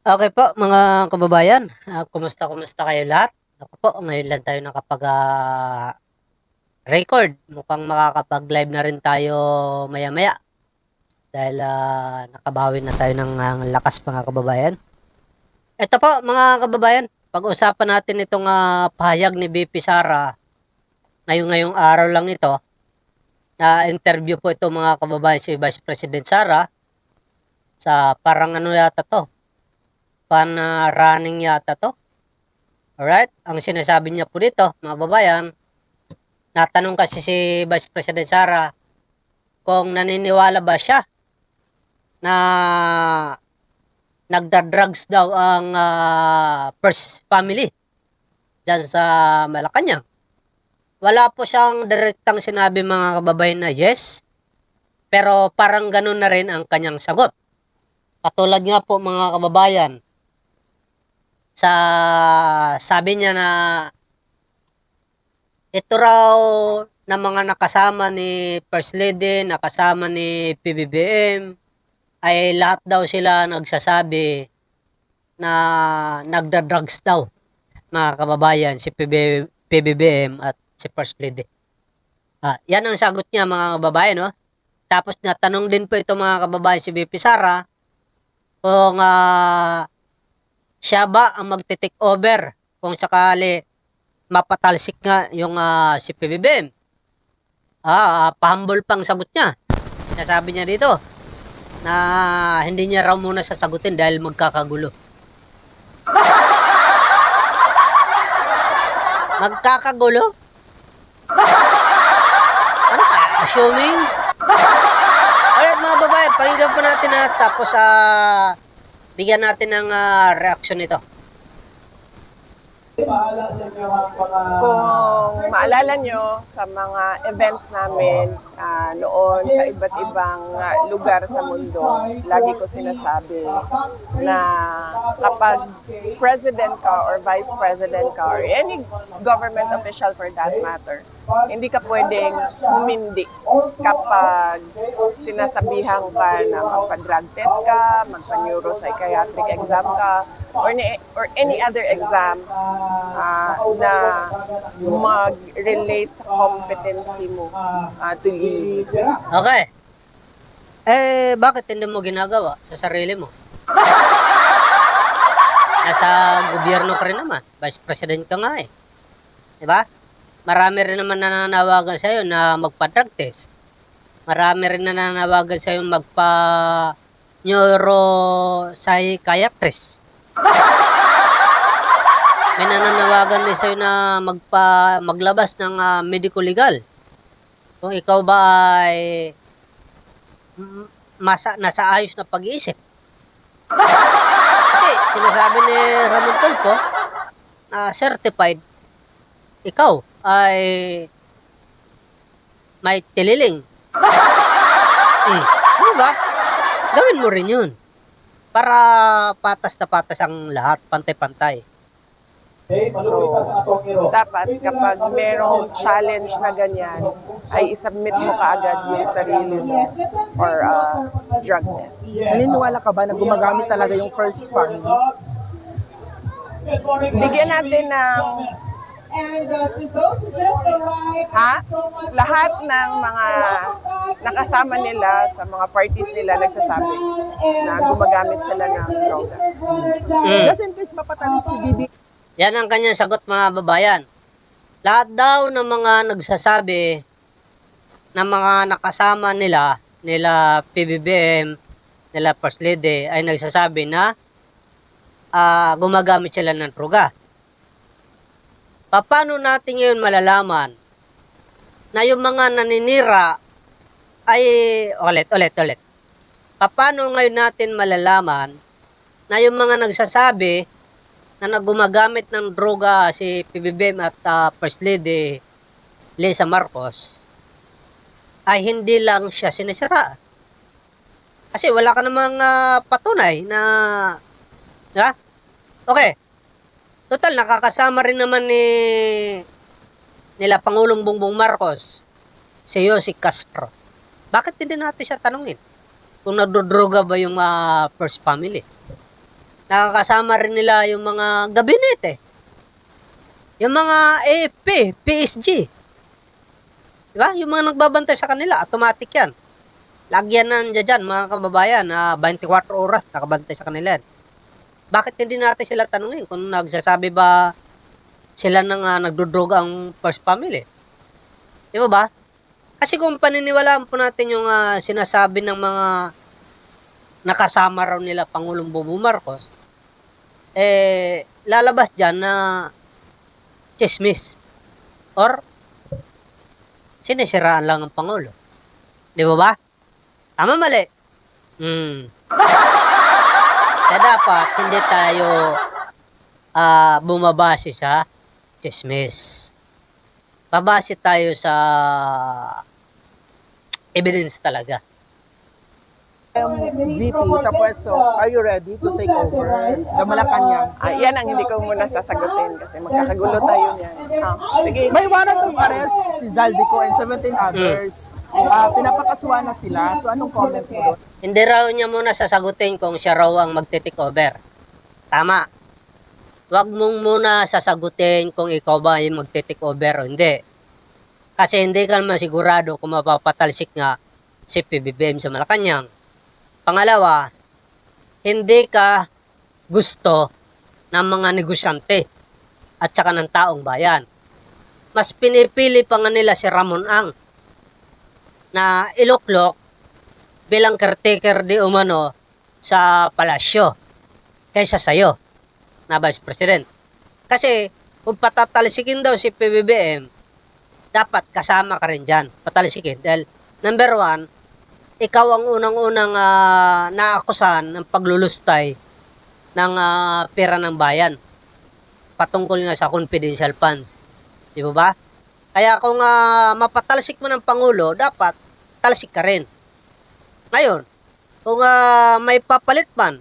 Okay po mga kababayan, kumusta kayo lahat? Ako po, ngayon lang tayo record. Mukhang makakapag-live na rin tayo maya-maya dahil nakabawi na tayo ng lakas mga kababayan. Ito po mga kababayan, pag-usapan natin itong pahayag ni BP Sara ngayong araw lang ito. Na interview po ito mga kababayan si Vice President Sara sa parang ano yata to, running yata to. Alright, ang sinasabi niya po dito, mga babayan, natanong kasi si Vice President Sara kung naniniwala ba siya na nagda-drugs daw ang first family dyan sa Malacanang. Wala po siyang direktang sinabi mga kababayan na yes, pero parang ganun na rin ang kanyang sagot. Katulad nga po mga kababayan, sa sabi niya na ito raw na mga nakasama ni First Lady, nakasama ni PBBM, ay lahat daw sila nagsasabi na nagda-drugs daw, mga kababayan, si PBBM at si First Lady. Yan ang sagot niya mga kababayan, no? Tapos natanong din po ito mga kababayan si BP Sara kung siya ba ang magte-take over kung sakali mapatalsik nga yung si PBBM. Pahambol pang sagot niya. Nasabi niya dito na hindi niya raw muna sasagutin dahil magkakagulo. Magkakagulo? Ano ka? Assuming? Alright mga babae, pakinggan po natin tapos bigyan natin ng reaction nito. Kung maalala nyo sa mga events namin noon sa iba't ibang lugar sa mundo, lagi ko sinasabi na kapag president ka or vice president ka or any government official for that matter, hindi ka pwedeng humindi kapag sinasabihan ka na magpa-drug test ka, magpa-neuropsychiatric exam ka, or any other exam na mag-relate sa competency mo to lead. Okay. Bakit hindi mo ginagawa sa sarili mo? Nasa gobyerno ka rin naman. Vice President ka nga eh. Diba? Marami rin naman nananawagan sa'yo na magpa-drug test. Marami rin nananawagan sa'yo magpa-neuropsychiatrist. May nananawagan din sa'yo na maglabas ng medical legal. Kung ikaw ba ay nasa ayos na pag-iisip. Kasi sinasabi ni Ramon Tulfo na certified ikaw ay may tililing. Ano ba? Gawin mo rin yun. Para patas na patas ang lahat, pantay-pantay. So, dapat kapag merong challenge na ganyan, ay isubmit mo kaagad yung sarili mo for drug test. Naniniwala ka ba na gumagamit talaga yung first family? Bigyan natin ng lahat ng mga nakasama nila sa mga parties nila nagsasabi na gumagamit sila ng droga. Just in case mapatalik si Bibi. Yan ang kanyang sagot mga babayan. Lahat daw ng mga nagsasabi na mga nakasama nila PBBM, nila First Lady ay nagsasabi na gumagamit sila ng droga. Paano natin ngayon malalaman na yung mga naninira ay ulit. Paano ngayon natin malalaman na yung mga nagsasabi na gumagamit ng droga si PBBM at First Lady Lisa Marcos ay hindi lang siya sinisira? Kasi wala ka namang patunay na okay. Total, nakakasama rin naman nila Pangulong Bongbong Marcos si Jose Castro. Bakit hindi natin siya tanungin kung nagdodroga ba yung first family? Nakakasama rin nila yung mga gabinete. Yung mga AFP, PSG. Diba? Yung mga nagbabantay sa kanila, automatic yan. Lagyan na dyan, mga kababayan, na 24 oras nakabantay sa kanila. Bakit hindi natin sila tanungin kung nagsasabi ba sila nang nagdudroga ang first family? Di ba? Kasi kung paniniwalaan po natin yung sinasabi ng mga nakasama raw nila Pangulong Bongbong Marcos, lalabas dyan na chismis or sinisiraan lang ang Pangulo. Di ba? Tama mali? Kaya dapat hindi tayo bumabase sa chismis. Babase tayo sa evidence talaga. VP sa pwesto, are you ready to take over the Malacanang? Yan ang hindi ko muna sasagutin kasi magkakagulo tayo niyan. Sige. May warrant of arrest si Zaldico and 17 others. Pinapakasuhan na sila. So anong comment mo doon? Hindi raw niya muna sasagutin kung siya raw ang magte-take over. Tama. Huwag mong muna sasagutin kung ikaw ba yung magte-take over o hindi. Kasi hindi ka naman sigurado kung mapapatalsik nga si PBBM sa Malacanang. Pangalawa, hindi ka gusto ng mga negosyante at saka ng taong bayan. Mas pinipili pa nga nila si Ramon Ang na iluklok bilang caretaker di umano sa palasyo kaysa sayo na Vice President. Kasi kung patatalsikin daw si PBBM, dapat kasama ka rin dyan, patalsikin. Dahil number one, ikaw ang unang-unang naakusahan ng paglulustay ng pera ng bayan patungkol nga sa confidential funds. Di ba? Kaya kung mapatalsik mo ng Pangulo, dapat talsik ka rin. Ngayon, kung may papalit man,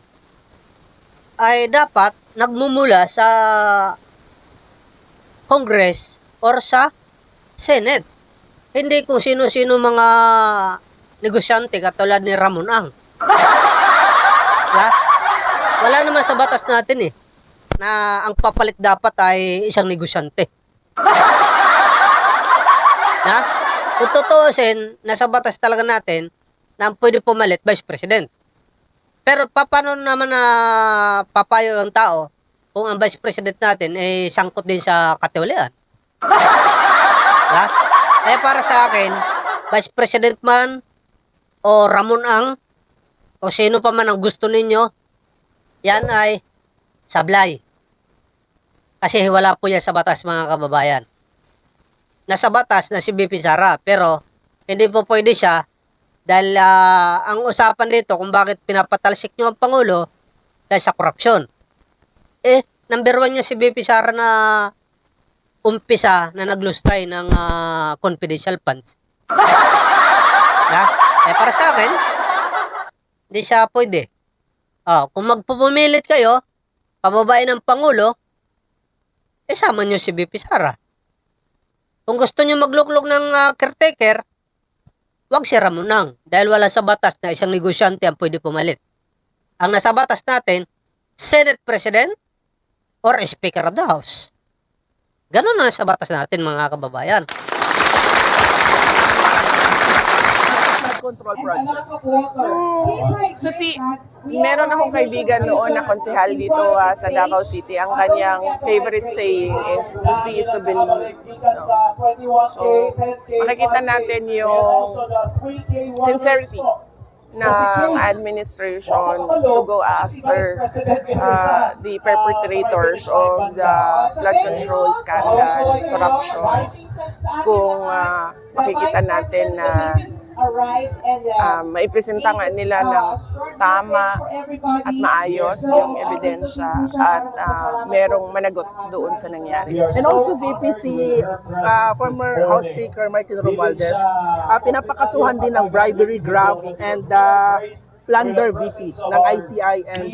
ay dapat nagmumula sa Congress or sa Senate. Hindi kung sino-sino mga negosyante katulad ni Ramon Ang. Diba? Wala naman sa batas natin na ang papalit dapat ay isang negosyante. Na? Kung tutuusin, nasa batas talaga natin na ang pwede pumalit Vice President. Pero paano naman na papayo ang tao kung ang Vice President natin ay sangkot din sa katiwalian? Diba? Para sa akin, Vice President man o Ramon Ang o sino pa man ang gusto ninyo, yan ay sablay. Kasi wala po yan sa batas, mga kababayan. Nasa batas na si BP Sara, pero hindi po pwede siya dahil ang usapan dito kung bakit pinapatalsik nyo ang Pangulo dahil sa korupsyon. Number one niya si BP Sara na umpisa na naglustay ng confidential funds. Para sa akin, hindi siya pwede. Kung magpupumilit kayo, pababain ng Pangulo, sama nyo si BP Sara. Kung gusto nyo magluklok ng caretaker, wag si Ramon Ang dahil wala sa batas na isang negosyante ang pwede pumalit. Ang nasa batas natin, Senate President or Speaker of the House. Ganun na sa batas natin, mga kababayan. Control project. Kasi meron akong kaibigan noon na konsehal dito sa Davao City. Ang kanyang favorite saying is, to see is to believe. So, makikita natin yung sincerity ng administration to go after the perpetrators of the flood control scandal, corruption. Kung makikita natin na maipresenta nga nila ng tama at maayos yung ebidensya at merong managot doon sa nangyari. And also VPC, former House Speaker Martin Romualdez, pinapakasuhan din ng bribery, graft, and Plunder VP ng ICI and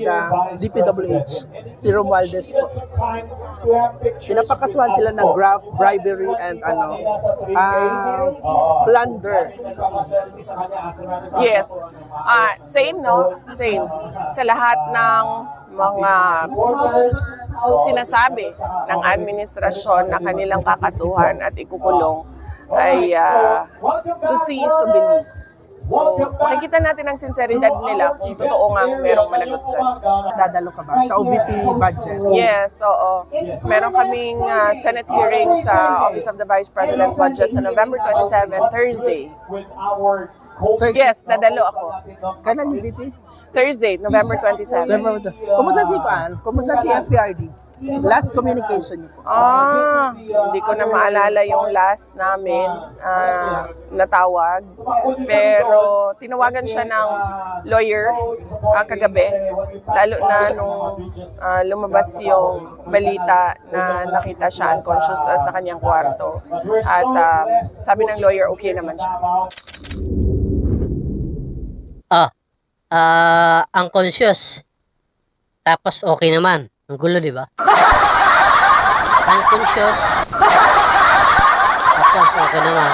DPWH, si Romualdez po. Pinapakasuhan sila ng graft, bribery, and plunder. Yes. Same, no? Same. Sa lahat ng mga sinasabi ng administrasyon na kanilang kakasuhan at ikukulong ay to see is to believe. So, makikita natin ang sinseridad nila kung totoo nga merong managot dyan. Dadalo ka ba sa OVP budget? Yes, oo. Meron kaming Senate hearing sa Office of the Vice President Budget sa November 27, Thursday. Yes, dadalo ako. Kailan yung VP? Thursday, November 27. Kumusta si FPRD? Last communication niyo po. Hindi ko na maalala yung last namin natawag. Pero tinawagan siya ng lawyer kagabi. Lalo na nung lumabas yung balita na nakita siya unconscious sa kanyang kwarto. At sabi ng lawyer, okay naman siya. Unconscious. Tapos okay naman. Ang gulo, di ba? Unconscious. Tapos okay naman.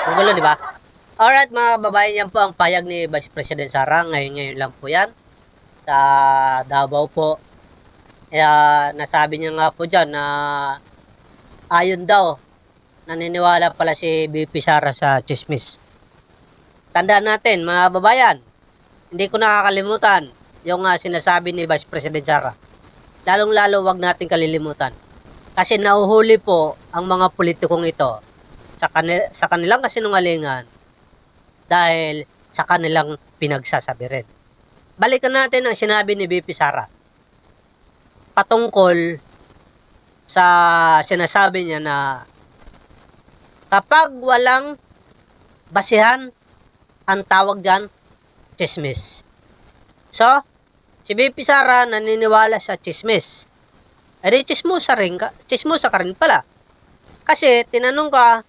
Ang gulo, di ba? Alright, mga babayan, yan po ang payag ni Vice President Sara. Ngayon lang po yan. Sa Davao po. Kaya nasabi niya nga po dyan na ayon daw, naniniwala pala si BP Sara sa chismis. Tandaan natin, mga babayan, hindi ko nakakalimutan yung sinasabi ni Vice President Sara. Lalong-lalo wag natin kalilimutan. Kasi nahuhuli po ang mga politikong ito sa kanilang kasinungalingan dahil sa kanilang pinagsasabi rin. Balikan natin ang sinabi ni BP Sara patungkol sa sinasabi niya na kapag walang basihan, ang tawag dyan, chismis. So, si BP Sara naniniwala sa chismis. E di chismosa ka rin pala. Kasi tinanong ka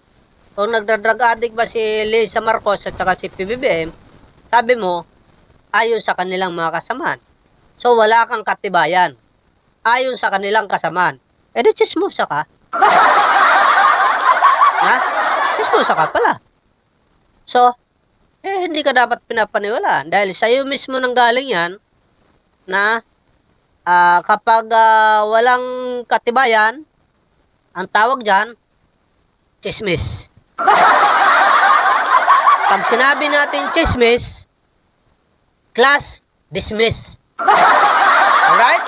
kung nagda-drug addict ba si Lisa Marcos at saka si PBBM, sabi mo, ayon sa kanilang mga kasamaan. So, wala kang katibayan. Ayon sa kanilang kasamaan. E di chismosa ka. Ha? Chismosa ka pala. So, hindi ka dapat pinapaniwalaan dahil sa iyo mismo nang galing yan na kapag walang katibayan, ang tawag dyan, chismis. Pag sinabi natin chismis, class dismiss. Alright?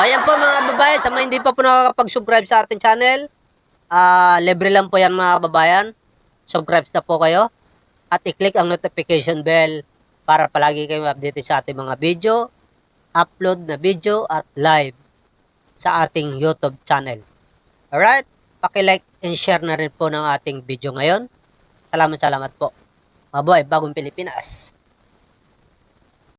Ayan po mga babayan, sa mga hindi pa po nakakapag-subscribe sa ating channel, libre lang po yan mga babayan. Subscribe na po kayo. At i-click ang notification bell para palagi kayong updated sa ating mga video, upload na video at live sa ating YouTube channel. Alright? Paki-like and share na rin po ng ating video ngayon. Salamat po. Mabuhay, bagong Pilipinas.